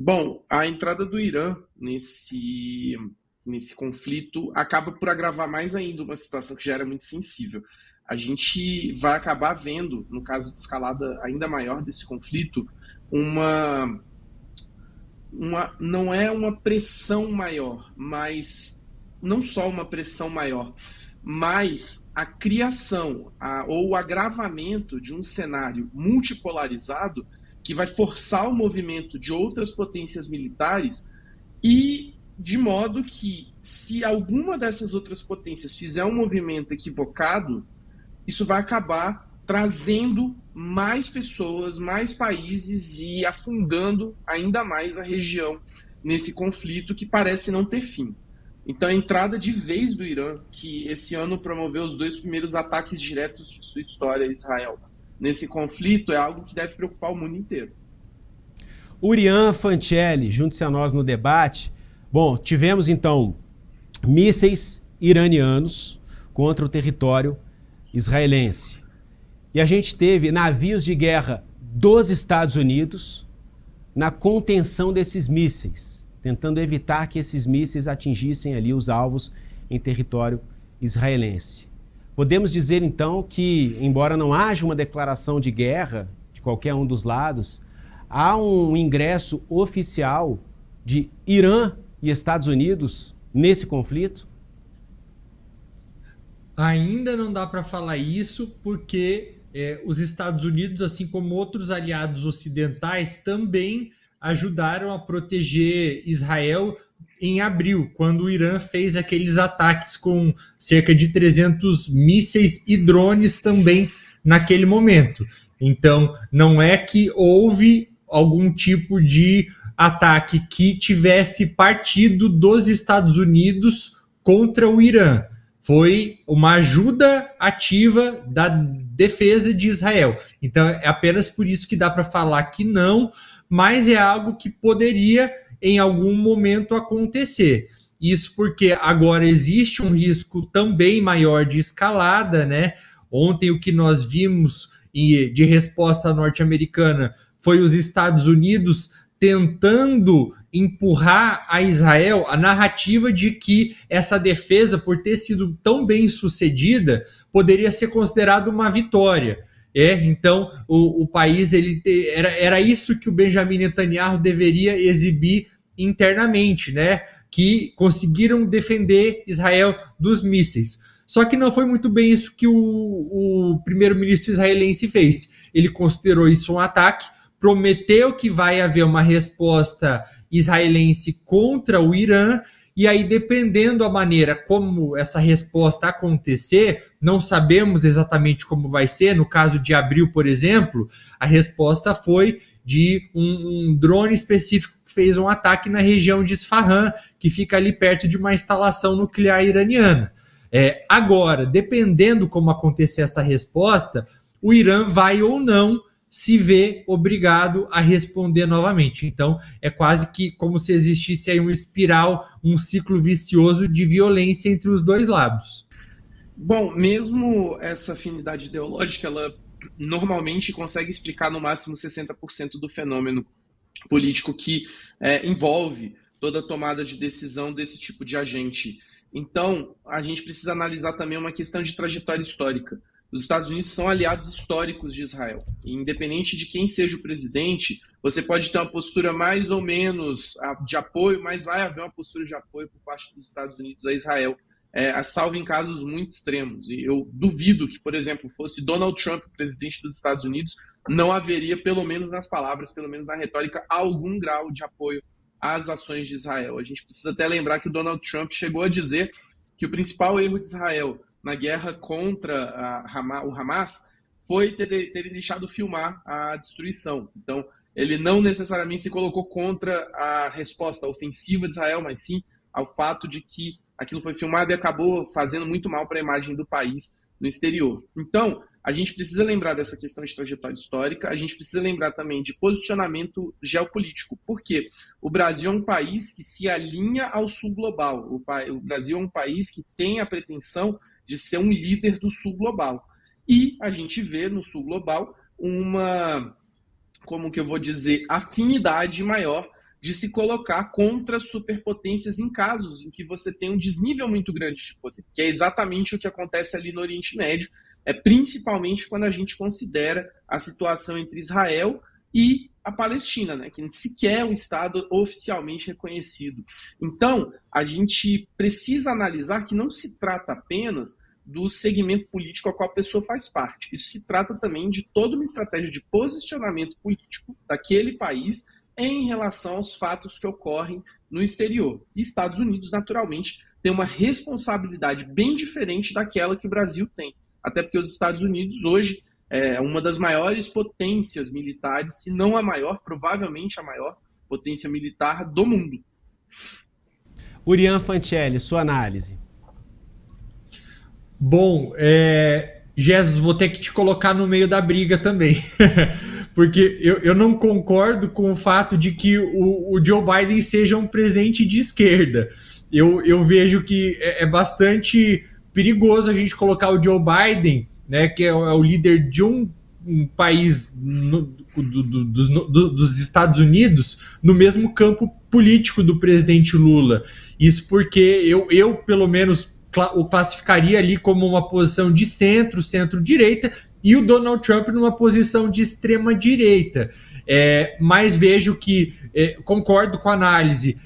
Bom, a entrada do Irã nesse conflito acaba por agravar mais ainda uma situação que já era muito sensível. A gente vai acabar vendo, no caso de escalada ainda maior desse conflito, uma, não é uma pressão maior, mas não só uma pressão maior, mas a criação ou o agravamento de um cenário multipolarizado que vai forçar o movimento de outras potências militares e de modo que, se alguma dessas outras potências fizer um movimento equivocado, isso vai acabar trazendo mais pessoas, mais países e afundando ainda mais a região nesse conflito que parece não ter fim. Então, a entrada de vez do Irã, que esse ano promoveu os dois primeiros ataques diretos de sua história a Israel, nesse conflito, é algo que deve preocupar o mundo inteiro. Urian Fancelli, junte-se a nós no debate. Bom, tivemos então mísseis iranianos contra o território israelense. E a gente teve navios de guerra dos Estados Unidos na contenção desses mísseis, tentando evitar que esses mísseis atingissem ali os alvos em território israelense. Podemos dizer então que, embora não haja uma declaração de guerra de qualquer um dos lados, há um ingresso oficial de Irã e Estados Unidos nesse conflito? Ainda não dá para falar isso porque os Estados Unidos, assim como outros aliados ocidentais, também ajudaram a proteger Israel em abril, quando o Irã fez aqueles ataques com cerca de 300 mísseis e drones também naquele momento. Então, não é que houve algum tipo de ataque que tivesse partido dos Estados Unidos contra o Irã. Foi uma ajuda ativa da defesa de Israel. Então, é apenas por isso que dá para falar que não, mas é algo que poderia, em algum momento, acontecer. Isso porque agora existe um risco também maior de escalada, né? Ontem, o que nós vimos de resposta norte-americana foi os Estados Unidos tentando empurrar a Israel a narrativa de que essa defesa, por ter sido tão bem sucedida, poderia ser considerada uma vitória. Então, o país, era isso que o Benjamin Netanyahu deveria exibir internamente, né? Que conseguiram defender Israel dos mísseis. Só que não foi muito bem isso que o primeiro-ministro israelense fez. Ele considerou isso um ataque, prometeu que vai haver uma resposta israelense contra o Irã, e aí, dependendo da maneira como essa resposta acontecer, não sabemos exatamente como vai ser. No caso de abril, por exemplo, a resposta foi de um drone específico que fez um ataque na região de Isfahan, que fica ali perto de uma instalação nuclear iraniana. Agora, dependendo como acontecer essa resposta, o Irã vai ou não se vê obrigado a responder novamente. Então, é quase que como se existisse aí uma espiral, um ciclo vicioso de violência entre os dois lados. Bom, mesmo essa afinidade ideológica, ela normalmente consegue explicar no máximo 60% do fenômeno político que envolve toda a tomada de decisão desse tipo de agente. Então, a gente precisa analisar também uma questão de trajetória histórica. Os Estados Unidos são aliados históricos de Israel. E, independente de quem seja o presidente, você pode ter uma postura mais ou menos de apoio, mas vai haver uma postura de apoio por parte dos Estados Unidos a Israel, salvo em casos muito extremos. E eu duvido que, por exemplo, fosse Donald Trump, presidente dos Estados Unidos, não haveria, pelo menos nas palavras, pelo menos na retórica, algum grau de apoio às ações de Israel. A gente precisa até lembrar que o Donald Trump chegou a dizer que o principal erro de Israel na guerra contra o Hamas foi terem deixado filmar a destruição. Então, ele não necessariamente se colocou contra a resposta ofensiva de Israel, mas sim ao fato de que aquilo foi filmado e acabou fazendo muito mal para a imagem do país no exterior. Então, a gente precisa lembrar dessa questão de trajetória histórica, a gente precisa lembrar também de posicionamento geopolítico, porque o Brasil é um país que se alinha ao sul global, o Brasil é um país que tem a pretensão de ser um líder do sul global. E a gente vê no sul global uma, como que eu vou dizer, afinidade maior de se colocar contra superpotências em casos em que você tem um desnível muito grande de poder, que é exatamente o que acontece ali no Oriente Médio, principalmente quando a gente considera a situação entre Israel e a Palestina, né, que sequer é um Estado oficialmente reconhecido. Então, a gente precisa analisar que não se trata apenas do segmento político ao qual a pessoa faz parte. Isso se trata também de toda uma estratégia de posicionamento político daquele país em relação aos fatos que ocorrem no exterior. E Estados Unidos, naturalmente, tem uma responsabilidade bem diferente daquela que o Brasil tem. Até porque os Estados Unidos hoje é uma das maiores potências militares, se não a maior, provavelmente a maior potência militar do mundo. Urian Fancelli, sua análise. Bom, Jesus, vou ter que te colocar no meio da briga também, porque eu não concordo com o fato de que o Joe Biden seja um presidente de esquerda. Eu vejo que é bastante perigoso a gente colocar o Joe Biden, né, que é o líder de um país dos Estados Unidos, no mesmo campo político do presidente Lula. Isso porque eu pelo menos, o classificaria ali como uma posição de centro-direita, e o Donald Trump numa posição de extrema-direita. Mas vejo que, concordo com a análise,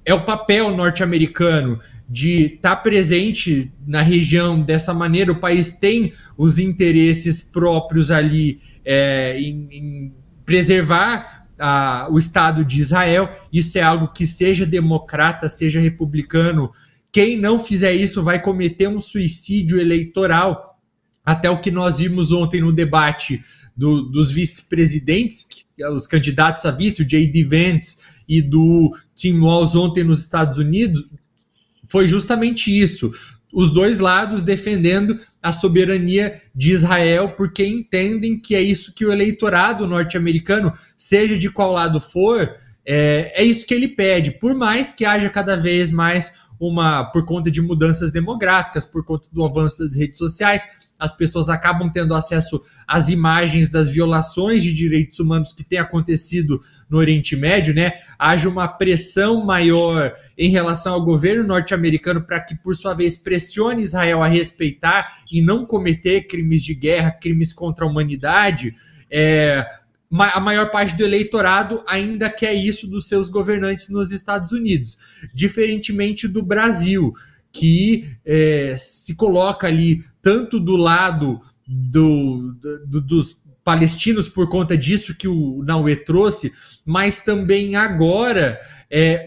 é o papel norte-americano de estar presente na região dessa maneira. O país tem os interesses próprios ali em preservar o Estado de Israel. Isso é algo que, seja democrata, seja republicano, quem não fizer isso vai cometer um suicídio eleitoral. Até o que nós vimos ontem no debate dos vice-presidentes, os candidatos a vice, o J.D. Vance e do Tim Walz ontem nos Estados Unidos, foi justamente isso. Os dois lados defendendo a soberania de Israel, porque entendem que é isso que o eleitorado norte-americano, seja de qual lado for, é isso que ele pede. Por mais que haja cada vez mais por conta de mudanças demográficas, por conta do avanço das redes sociais, as pessoas acabam tendo acesso às imagens das violações de direitos humanos que têm acontecido no Oriente Médio, né? Haja uma pressão maior em relação ao governo norte-americano para que, por sua vez, pressione Israel a respeitar e não cometer crimes de guerra, crimes contra a humanidade. A maior parte do eleitorado ainda quer isso dos seus governantes nos Estados Unidos, diferentemente do Brasil, que se coloca ali tanto do lado dos palestinos por conta disso que o Naue trouxe, mas também agora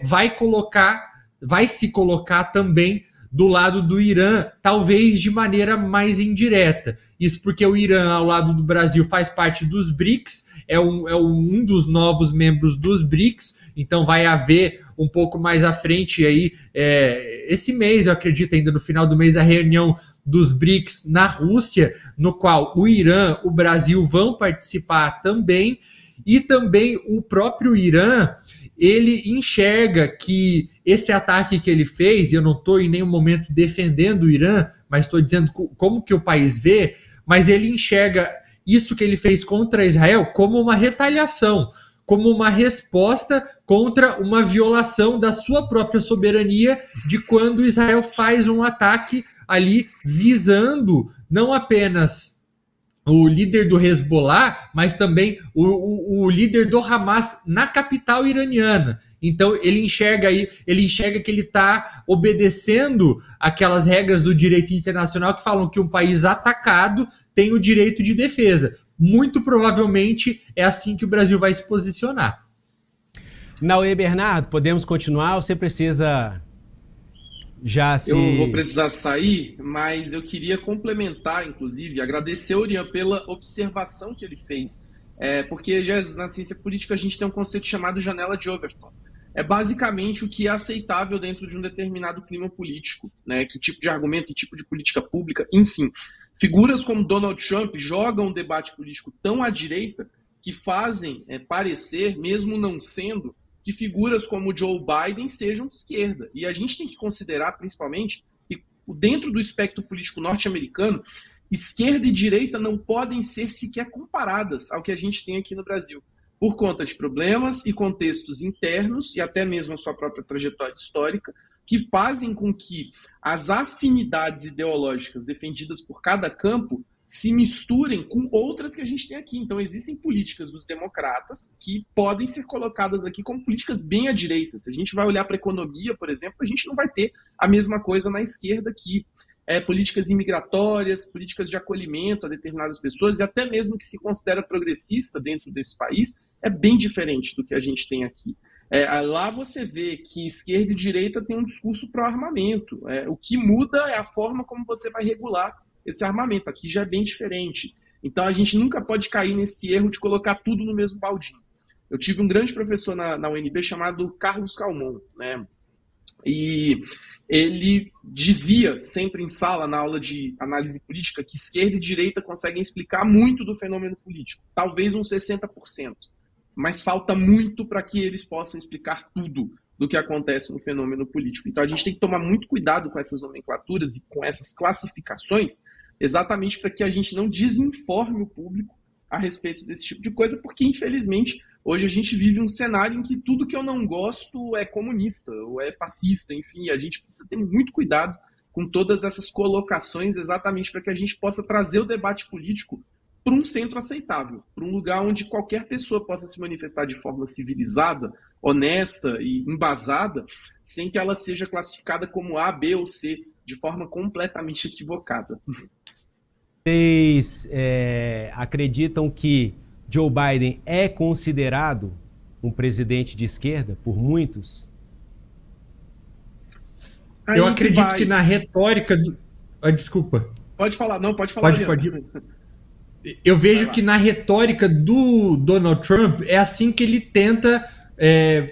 vai se colocar também do lado do Irã, talvez de maneira mais indireta. Isso porque o Irã, ao lado do Brasil, faz parte dos BRICS, é um dos novos membros dos BRICS, então vai haver um pouco mais à frente aí, esse mês, eu acredito, ainda no final do mês, a reunião dos BRICS na Rússia, no qual o Irã, o Brasil vão participar também, e também o próprio Irã, ele enxerga que esse ataque que ele fez, e eu não estou em nenhum momento defendendo o Irã, mas estou dizendo como que o país vê, mas ele enxerga isso que ele fez contra Israel como uma retaliação, como uma resposta contra uma violação da sua própria soberania, de quando Israel faz um ataque ali visando não apenas o líder do Hezbollah, mas também o líder do Hamas na capital iraniana. Então ele enxerga que ele está obedecendo aquelas regras do direito internacional que falam que um país atacado tem o direito de defesa. Muito provavelmente é assim que o Brasil vai se posicionar. Naue Bernardo, podemos continuar ou você precisa Eu vou precisar sair, mas eu queria complementar, inclusive, agradecer ao Urian pela observação que ele fez. Porque, Jesus, na ciência política a gente tem um conceito chamado janela de Overton. É basicamente o que é aceitável dentro de um determinado clima político, né? Que tipo de argumento, que tipo de política pública, enfim. Figuras como Donald Trump jogam um debate político tão à direita que fazem parecer, mesmo não sendo, que figuras como Joe Biden sejam de esquerda. E a gente tem que considerar, principalmente, que dentro do espectro político norte-americano, esquerda e direita não podem ser sequer comparadas ao que a gente tem aqui no Brasil. por conta de problemas e contextos internos e até mesmo a sua própria trajetória histórica, que fazem com que as afinidades ideológicas defendidas por cada campo se misturem com outras que a gente tem aqui. Então, existem políticas dos democratas que podem ser colocadas aqui como políticas bem à direita. Se a gente vai olhar para a economia, por exemplo, a gente não vai ter a mesma coisa na esquerda aqui. Políticas imigratórias, políticas de acolhimento a determinadas pessoas, e até mesmo que se considera progressista dentro desse país, é bem diferente do que a gente tem aqui. Lá você vê que esquerda e direita têm um discurso pró-armamento. O que muda é a forma como você vai regular esse armamento. Aqui já é bem diferente. Então a gente nunca pode cair nesse erro de colocar tudo no mesmo baldinho. Eu tive um grande professor na UNB chamado Carlos Calmon, né? E ele dizia sempre em sala, na aula de análise política, que esquerda e direita conseguem explicar muito do fenômeno político, talvez uns 60%, mas falta muito para que eles possam explicar tudo do que acontece no fenômeno político. Então a gente tem que tomar muito cuidado com essas nomenclaturas e com essas classificações, exatamente para que a gente não desinforme o público a respeito desse tipo de coisa, porque infelizmente hoje a gente vive um cenário em que tudo que eu não gosto é comunista ou é fascista, enfim, a gente precisa ter muito cuidado com todas essas colocações, exatamente para que a gente possa trazer o debate político para um centro aceitável, para um lugar onde qualquer pessoa possa se manifestar de forma civilizada, honesta e embasada, sem que ela seja classificada como A, B ou C, de forma completamente equivocada. Vocês acreditam que Joe Biden é considerado um presidente de esquerda por muitos? Eu acredito que na retórica do... desculpa. Pode falar, não, pode falar. Pode. Eu vejo que na retórica do Donald Trump é assim que ele tenta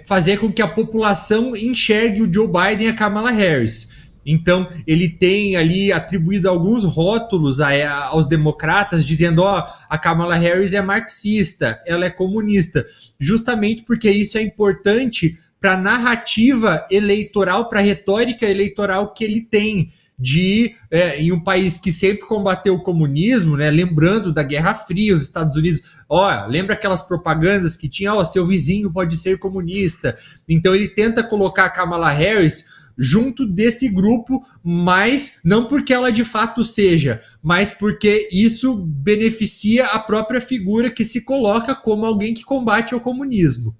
fazer com que a população enxergue o Joe Biden e a Kamala Harris. Então, ele tem ali atribuído alguns rótulos aos democratas, dizendo, a Kamala Harris é marxista, ela é comunista, justamente porque isso é importante para a narrativa eleitoral, para a retórica eleitoral que ele tem, em um país que sempre combateu o comunismo, né, lembrando da Guerra Fria, os Estados Unidos, lembra aquelas propagandas que tinha, seu vizinho pode ser comunista. Então, ele tenta colocar a Kamala Harris junto desse grupo, mas não porque ela de fato seja, mas porque isso beneficia a própria figura que se coloca como alguém que combate o comunismo.